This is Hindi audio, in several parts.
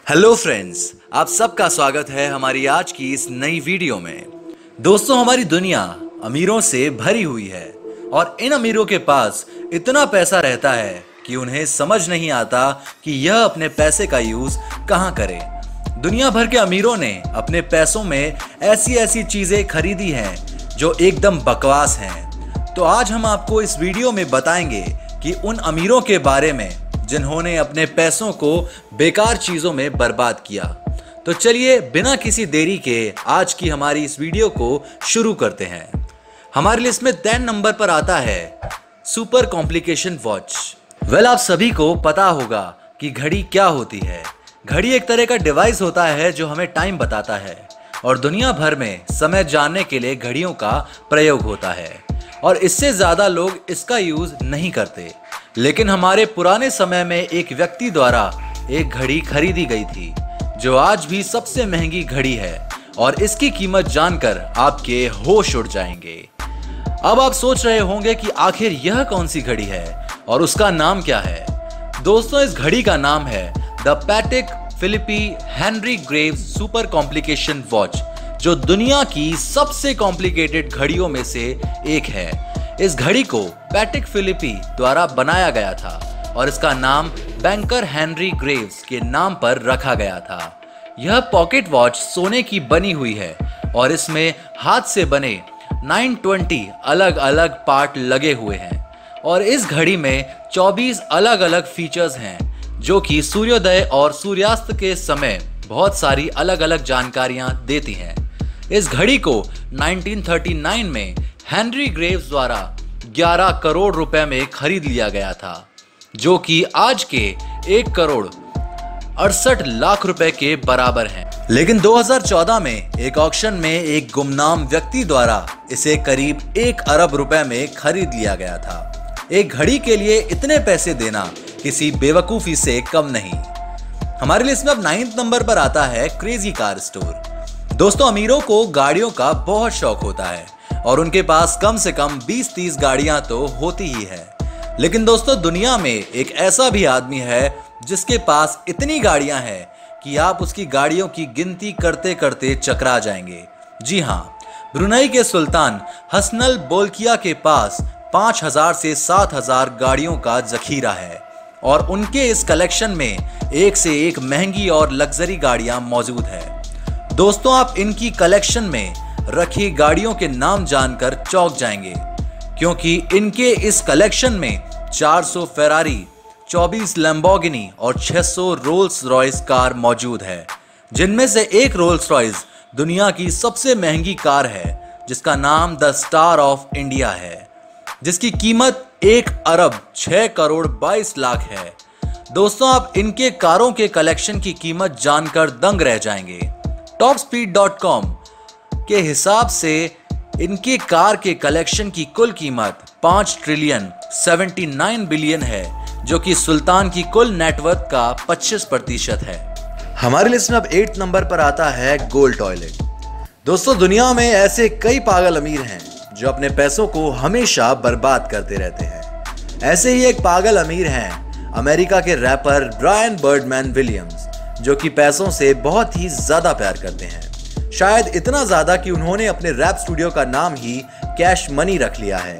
हेलो फ्रेंड्स, आप सबका स्वागत है हमारी आज की इस नई वीडियो में। दोस्तों, हमारी दुनिया अमीरों से भरी हुई है और इन अमीरों के पास इतना पैसा रहता है कि उन्हें समझ नहीं आता कि यह अपने पैसे का यूज कहां करें। दुनिया भर के अमीरों ने अपने पैसों में ऐसी ऐसी चीजें खरीदी हैं जो एकदम बकवास हैं। तो आज हम आपको इस वीडियो में बताएंगे कि उन अमीरों के बारे में जिन्होंने अपने पैसों को बेकार चीजों में बर्बाद किया। तो चलिए बिना किसी देरी के आज की हमारी इस वीडियो को शुरू करते हैं। हमारी लिस्ट में 10 नंबर पर आता है सुपर कॉम्प्लिकेशन वॉच। आप सभी को पता होगा कि घड़ी क्या होती है। घड़ी एक तरह का डिवाइस होता है जो हमें टाइम बताता है और दुनिया भर में समय जानने के लिए घड़ियों का प्रयोग होता है और इससे ज्यादा लोग इसका यूज नहीं करते। लेकिन हमारे पुराने समय में एक व्यक्ति द्वारा एक घड़ी खरीदी गई थी जो आज भी सबसे महंगी घड़ी है और इसकी कीमत जानकर आपके होश उड़ जाएंगे। अब आप सोच रहे होंगे कि आखिर यह कौन सी घड़ी है और उसका नाम क्या है। दोस्तों, इस घड़ी का नाम है the Patek Philippe Henry Graves super complication watch, जो दुनिया की सबसे कॉम्प्लिकेटेड घड़ियों में से एक है। इस घड़ी को पैटेक फिलिपी द्वारा बनाया गया था और इसका नाम बैंकर हेनरी ग्रेव्स के नाम पर रखा गया था। यह पॉकेट वॉच सोने की बनी हुई है और इसमें हाथ से बने 920 अलग अलग पार्ट लगे हुए हैं और इस घड़ी में 24 अलग अलग फीचर्स हैं जो कि सूर्योदय और सूर्यास्त के समय बहुत सारी अलग अलग जानकारियां देती हैं। इस घड़ी को 1939 में हेनरी ग्रेव्स द्वारा 11 करोड़ रुपए में खरीद लिया गया था, जो कि आज के 1 करोड़ 68 लाख रुपए के बराबर हैं। लेकिन 2014 में एक ऑक्शन में एक गुमनाम व्यक्ति द्वारा इसे करीब 1 अरब रुपए में खरीद लिया गया था। एक घड़ी के लिए इतने पैसे देना किसी बेवकूफी से कम नहीं। हमारी लिस्ट में अब 9th नंबर पर आता है क्रेजी कार स्टोर। दोस्तों, अमीरों को गाड़ियों का बहुत शौक होता है और उनके पास कम से कम 20-30 गाड़ियां तो होती ही है। लेकिन दोस्तों, दुनिया में एक ऐसा भी आदमी है जिसके पास इतनी गाड़ियां हैं कि आप उसकी गाड़ियों की गिनती करते करते चकरा जाएंगे। जी हां, ब्रुनई के सुल्तान हसनल बोल्किया के पास 5000 से 7000 गाड़ियों का जखीरा है और उनके इस कलेक्शन में एक से एक महंगी और लग्जरी गाड़ियां मौजूद है। दोस्तों, आप इनकी कलेक्शन में रखी गाड़ियों के नाम जानकर चौंक जाएंगे, क्योंकि इनके इस कलेक्शन में 400 फेरारी, 24 लैम्बोर्गिनी और 600 रोल्स रॉयस कार मौजूद है, जिनमें से एक रोल्स रॉयस दुनिया की सबसे महंगी कार है जिसका नाम द स्टार ऑफ इंडिया है, जिसकी कीमत 1 अरब 6 करोड़ 22 लाख है। दोस्तों, आप इनके कारों के कलेक्शन की कीमत जानकर दंग रह जाएंगे। topspeed.com के हिसाब से इनके कार के कलेक्शन की कुल कीमत 5 ट्रिलियन 79 बिलियन है, जो कि सुल्तान की कुल नेटवर्थ का 25% है। हमारी लिस्ट में अब 8th नंबर पर आता है गोल्ड टॉयलेट। दोस्तों, दुनिया में ऐसे कई पागल अमीर हैं जो अपने पैसों को हमेशा बर्बाद करते रहते हैं। ऐसे ही एक पागल अमीर हैं अमेरिका के रैपर ब्रायन बर्डमैन विलियम्स, जो कि पैसों से बहुत ही ज्यादा प्यार करते हैं। शायद इतना ज्यादा कि उन्होंने अपने रैप स्टूडियो का नाम ही कैश मनी रख लिया है।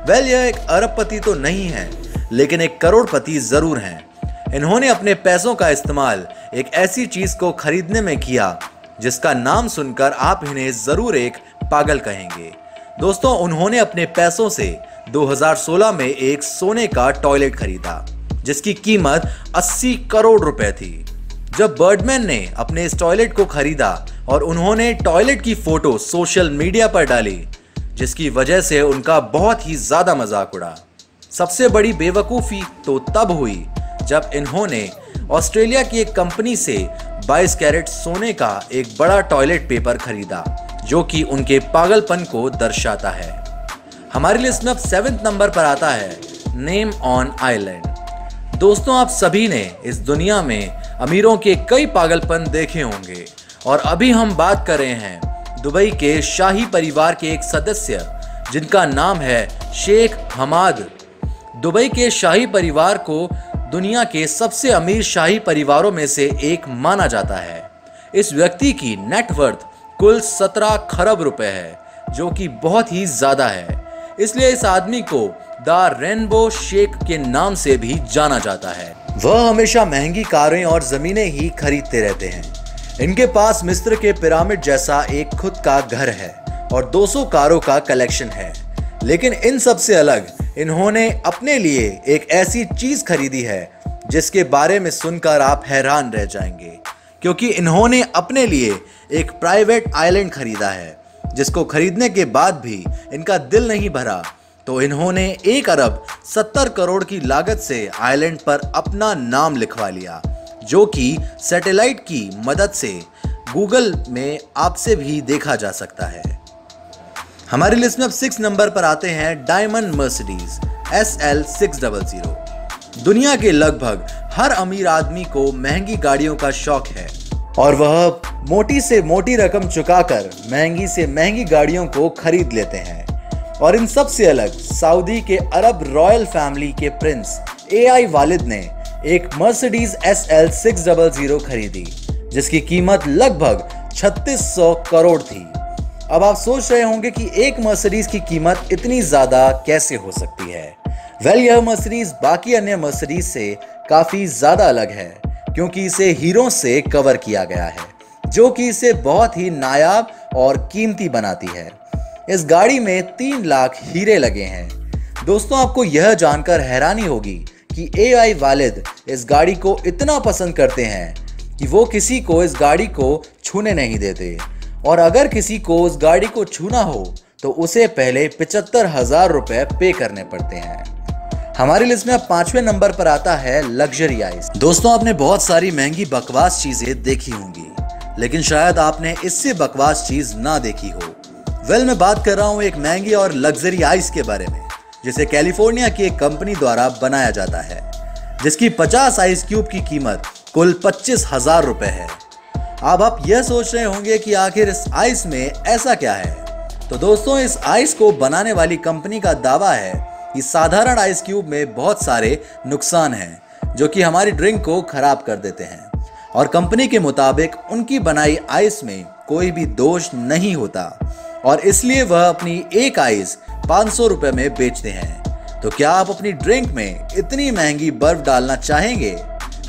यह एक अरबपति तो नहीं है, लेकिन एक करोड़पति जरूर हैं। इन्होंने अपने पैसों का इस्तेमाल एक ऐसी चीज को खरीदने में किया जिसका नाम सुनकर आप इन्हें जरूर एक पागल कहेंगे। दोस्तों, उन्होंने अपने पैसों से 2016 में एक सोने का टॉयलेट खरीदा जिसकी कीमत 80 करोड़ रुपए थी। जब बर्डमैन ने अपने इस टॉयलेट को खरीदा और उन्होंने टॉयलेट की फोटो सोशल मीडिया पर डाली, जिसकी वजह से उनका बहुत ही ज्यादा मजाक उड़ा। सबसे बड़ी बेवकूफी तो तब हुई जब इन्होंने ऑस्ट्रेलिया की एक कंपनी से 22 कैरेट सोने का एक बड़ा टॉयलेट पेपर खरीदा, जो कि उनके पागलपन को दर्शाता है। हमारी लिस्ट में अब 7th नंबर पर आता है नेम ऑन आइलैंड। दोस्तों, आप सभी ने इस दुनिया में अमीरों के कई पागलपन देखे होंगे और अभी हम बात कर रहे हैं दुबई के शाही परिवार के एक सदस्य जिनका नाम है शेख हमाद। दुबई के शाही परिवार को दुनिया के सबसे अमीर शाही परिवारों में से एक माना जाता है। इस व्यक्ति की नेटवर्थ कुल 17 खरब रुपए है, जो कि बहुत ही ज्यादा है। इसलिए इस आदमी को द रेनबो शेख के नाम से भी जाना जाता है। वह हमेशा महंगी कारें और जमीनें ही खरीदते रहते हैं। इनके पास मिस्र के पिरामिड जैसा एक खुद का घर है और 200 कारों का कलेक्शन है। लेकिन इन सब से अलग इन्होंने अपने लिए एक ऐसी चीज खरीदी है जिसके बारे में सुनकर आप हैरान रह जाएंगे, क्योंकि इन्होंने अपने लिए एक प्राइवेट आइलैंड खरीदा है, जिसको खरीदने के बाद भी इनका दिल नहीं भरा तो इन्होंने 1 अरब 70 करोड़ की लागत से आइलैंड पर अपना नाम लिखवा लिया, जो कि सैटेलाइट की मदद से गूगल में आपसे भी देखा जा सकता है। हमारी लिस्ट में अब 6 नंबर पर आते हैं डायमंड मर्सिडीज SL 600। दुनिया के लगभग हर अमीर आदमी को महंगी गाड़ियों का शौक है और वह मोटी से मोटी रकम चुकाकर महंगी से महंगी गाड़ियों को खरीद लेते हैं। और इन सब से अलग सऊदी के अरब रॉयल फैमिली के प्रिंस AI वालिद ने एक मर्सिडीज SL 600 खरीदी, जिसकी कीमत लगभग 3600 करोड़ थी। अब आप सोच रहे होंगे कि एक मर्सिडीज की कीमत इतनी ज्यादा कैसे हो सकती है। यह मर्सिडीज बाकी अन्य मर्सिडीज से काफी ज्यादा अलग है, क्योंकि इसे हीरों से कवर किया गया है, जो कि इसे बहुत ही नायाब और कीमती बनाती है। इस गाड़ी में 3 लाख हीरे लगे हैं। दोस्तों, आपको यह जानकर हैरानी होगी कि AI वालिद इस गाड़ी को इतना पसंद करते हैं कि वो किसी को इस गाड़ी को छूने नहीं देते, और अगर किसी को उस गाड़ी को छूना हो तो उसे पहले 75,000 रुपए पे करने पड़ते हैं। हमारी लिस्ट में अब 5वें नंबर पर आता है लग्जरी आइस। दोस्तों, आपने बहुत सारी महंगी बकवास चीजें देखी होंगी, लेकिन शायद आपने इससे बकवास चीज ना देखी हो। मैं बात कर रहा हूं एक महंगी और लग्जरी आइस के बारे में, जिसे कैलिफोर्निया की एक कंपनी द्वारा बनाया जाता है, जिसकी 50 आइस क्यूब की कीमत कुल 25,000 रुपए है। अब आप यह सोच रहे होंगे कि आखिर इस आइस में ऐसा क्या है। तो दोस्तों, इस आइस को बनाने वाली कंपनी का दावा है कि साधारण आइस क्यूब में बहुत सारे नुकसान हैं, जो कि हमारी ड्रिंक को खराब कर देते हैं, और कंपनी के मुताबिक उनकी बनाई आइस में कोई भी दोष नहीं होता, और इसलिए वह अपनी एक आइस 500 रुपए में बेचते हैं। तो क्या आप अपनी ड्रिंक में इतनी महंगी बर्फ डालना चाहेंगे?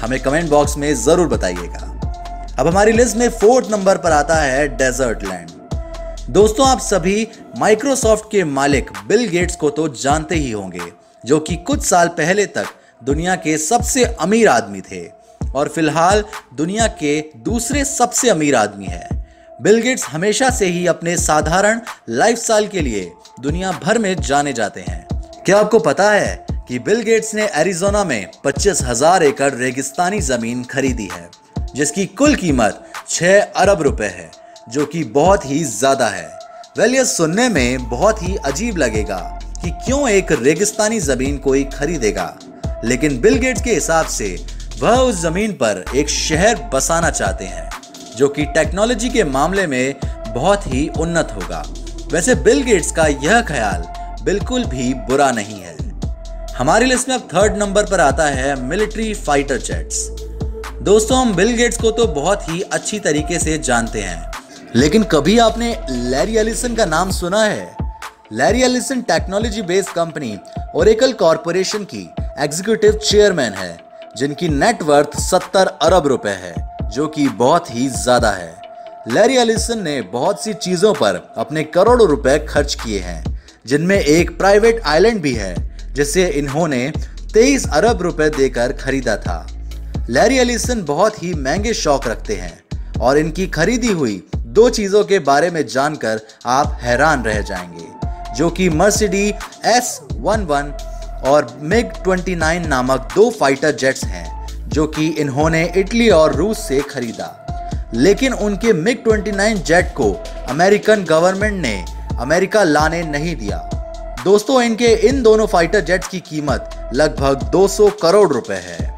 हमें कमेंट बॉक्स में जरूर बताइएगा। अब हमारी लिस्ट में 4th नंबर पर आता है डेजर्ट लैंड। दोस्तों, आप सभी माइक्रोसॉफ्ट के मालिक बिल गेट्स को तो जानते ही होंगे, जो कि कुछ साल पहले तक दुनिया के सबसे अमीर आदमी थे और फिलहाल दुनिया के दूसरे सबसे अमीर आदमी हैं। बिल गेट्स हमेशा से ही अपने साधारण लाइफस्टाइल के लिए दुनिया भर में जाने जाते हैं। क्या आपको पता है कि बिल गेट्स ने एरिज़ोना में 25,000 एकड़ रेगिस्तानी जमीन खरीदी है, जिसकी कुल कीमत 6 अरब रुपए है, जो कि बहुत ही ज्यादा है। यह सुनने में बहुत ही अजीब लगेगा कि क्यों एक रेगिस्तानी जमीन कोई खरीदेगा, लेकिन बिल गेट्स के हिसाब से वह उस जमीन पर एक शहर बसाना चाहते हैं, जो कि टेक्नोलॉजी के मामले में बहुत ही उन्नत होगा। वैसे बिल गेट्स का यह ख्याल बिल्कुल भी बुरा नहीं है। हमारी लिस्ट में अब 3rd नंबर पर आता है मिलिट्री फाइटर जेट्स। दोस्तों, हम बिल गेट्स को तो बहुत ही अच्छी तरीके से जानते हैं, लेकिन कभी आपने लैरी एलिसन का नाम सुना है? Larry Ellison technology based company Oracle corporation की एग्जीक्यूटिव चेयरमैन है, जिनकी नेटवर्थ 70 अरब रुपए है, जो कि बहुत ही ज्यादा है। लैरी एलिसन ने बहुत सी चीजों पर अपने करोड़ों रुपए खर्च किए हैं, जिनमें एक प्राइवेट आइलैंड भी है, जिसे इन्होंने 23 अरब रुपए देकर खरीदा था। लैरी एलिसन बहुत ही महंगे शौक रखते हैं, और इनकी खरीदी हुई 2 चीजों के बारे में जानकर आप हैरान रह जाएंगे, जो कि मर्सिडीज S11 और MiG-29 नामक 2 फाइटर जेट्स हैं, जो कि इन्होंने इटली और रूस से खरीदा। लेकिन उनके MiG-29 जेट को अमेरिकन गवर्नमेंट ने अमेरिका लाने नहीं दिया। दोस्तों, इनके इन दोनों फाइटर जेट्स की कीमत लगभग 200 करोड़ रुपए है।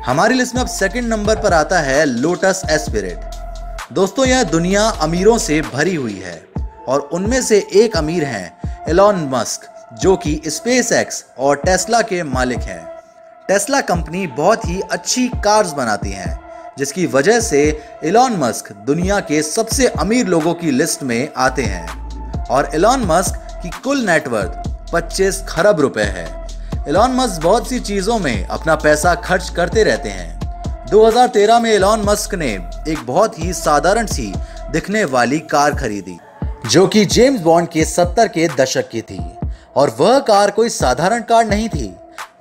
हमारी लिस्ट में अब 2nd नंबर पर आता है लोटस एस्पिरेट। दोस्तों, यह दुनिया अमीरों से भरी हुई है, और उनमें से एक अमीर हैं एलॉन मस्क, जो कि SpaceX और टेस्ला के मालिक हैं। टेस्ला कंपनी बहुत ही अच्छी कार्स बनाती है, जिसकी वजह से एलन मस्क दुनिया के सबसे अमीर लोगों की लिस्ट में आते हैं और एलन मस्क की कुल नेटवर्थ 25 खरब रुपए है। एलन मस्क बहुत सी चीजों में अपना पैसा खर्च करते रहते हैं। 2013 में एलन मस्क ने एक बहुत ही साधारण सी दिखने वाली कार खरीदी, जो कि जेम्स बॉन्ड के 70 के दशक की थी। और वह कार कोई साधारण कार नहीं थी,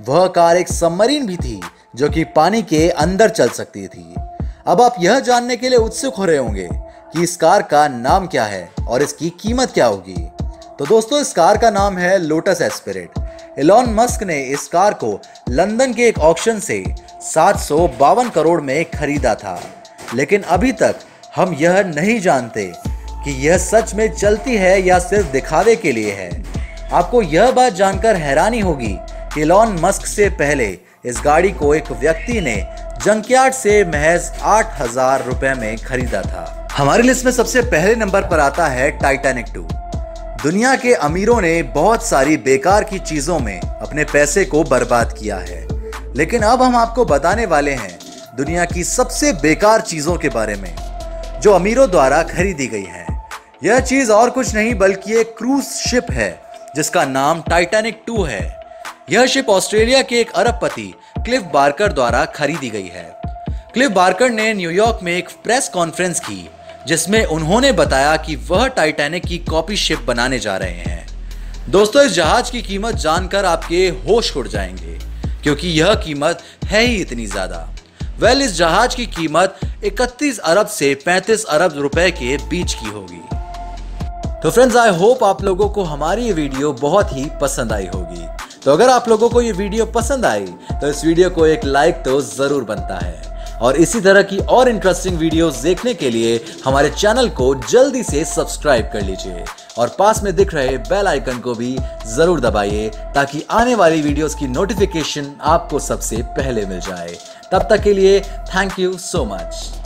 वह कार एक सबमरीन भी थी जो कि पानी के अंदर चल सकती थी। अब आप यह जानने के लिए उत्सुक हो रहे होंगे कि इस कार का नाम क्या है और इसकी कीमत क्या होगी। तो दोस्तों, इस कार का नाम है लोटस एस्पिरिट। एलन मस्क ने इस कार को लंदन के एक ऑक्शन से 752 करोड़ में खरीदा था, लेकिन अभी तक हम यह नहीं जानते कि यह सच में चलती है या सिर्फ दिखावे के लिए है। आपको यह बात जानकर हैरानी होगी कि एलन मस्क से पहले इस गाड़ी को एक व्यक्ति ने जंकयार्ड से महज 8,000 रुपए में खरीदा था। हमारी लिस्ट में सबसे पहले नंबर पर आता है टाइटैनिक 2। दुनिया के अमीरों ने बहुत सारी बेकार की चीजों में अपने पैसे को बर्बाद किया है, लेकिन अब हम आपको बताने वाले हैं दुनिया की सबसे बेकार चीजों के बारे में जो अमीरों द्वारा खरीदी गई है। यह चीज और कुछ नहीं बल्कि एक क्रूज शिप है जिसका नाम टाइटैनिक 2 है। यह शिप ऑस्ट्रेलिया के एक अरबपति क्लिफ बार्कर द्वारा खरीदी गई है। क्लिफ बार्कर ने न्यूयॉर्क में एक प्रेस कॉन्फ्रेंस की, जिसमें उन्होंने बताया कि वह टाइटैनिक की कॉपी शिप बनाने जा रहे हैं। दोस्तों, इस जहाज की कीमत जानकर आपके होश उड़ जाएंगे, क्योंकि यह कीमत है ही इतनी ज्यादा। इस जहाज की कीमत 31 अरब से 35 अरब रुपए के बीच की होगी। तो फ्रेंड्स, आई होप आप लोगों को हमारी ये वीडियो बहुत ही पसंद आई होगी। तो अगर आप लोगों को ये वीडियो पसंद आई तो इस वीडियो को एक लाइक तो जरूर बनता है, और इसी तरह की और इंटरेस्टिंग वीडियोस देखने के लिए हमारे चैनल को जल्दी से सब्सक्राइब कर लीजिए और पास में दिख रहे बेल आइकन को भी जरूर दबाइए, ताकि आने वाली वीडियोस की नोटिफिकेशन आपको सबसे पहले मिल जाए। तब तक के लिए थैंक यू सो मच।